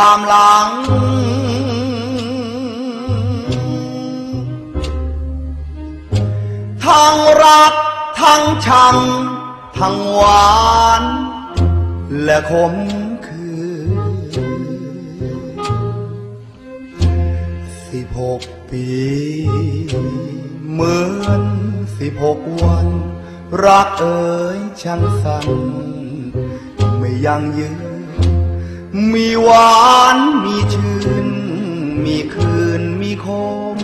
ความหลังทั้งรักทั้งชังทั้งหวานและขมขื่น16 ปีเหมือน16 วันรักเอ๋ยช่างสั้นไม่ยั่งยืนมีหวานมีชื่นมีคืนมีคม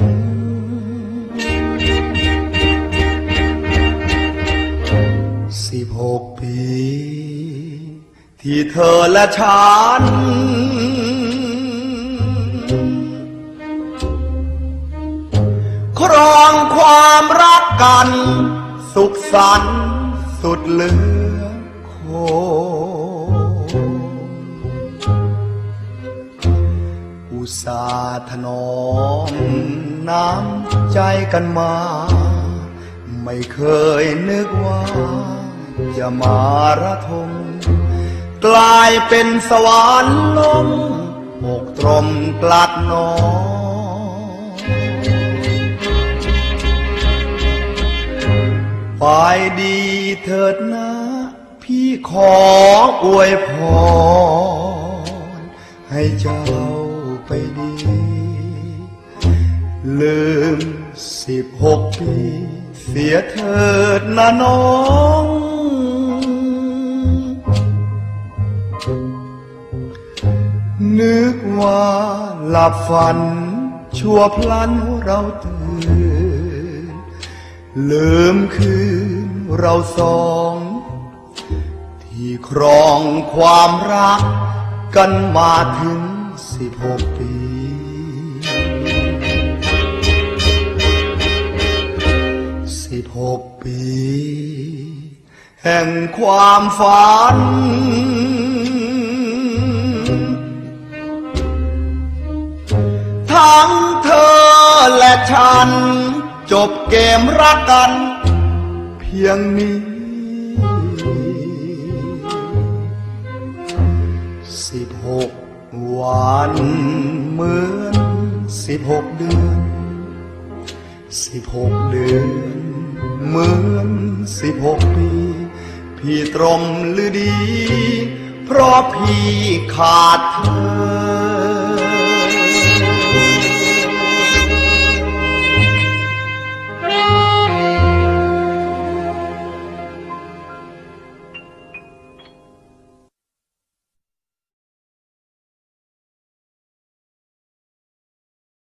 16 ปีที่เธอและฉันครองความรักกันสุขสันต์สุดเหลือคงอุตส่าห์ถนอมน้ำใจกันมาไม่เคยนึกว่าจะมาระทมกลายเป็นสวรรค์ลมอกตรมกลัดนอนไปดีเถิดนะพี่ขออวยพรให้เจ้าไปดีลืม16 ปีเสียเถิดนะน้องนึกว่าหลับฝันชั่วพลันเราตื่นลืมคืนเราสองที่ครองความรักกันมาถึง16 ปี16 ปีแห่งความฝันทั้งเธอและฉันจบเกมรักกันเพียงนี้16 วันเหมือน16 เดือน16 เดือนเหมือน16 ปีพี่ตรมหรือดีเพราะพี่ขาดเธอ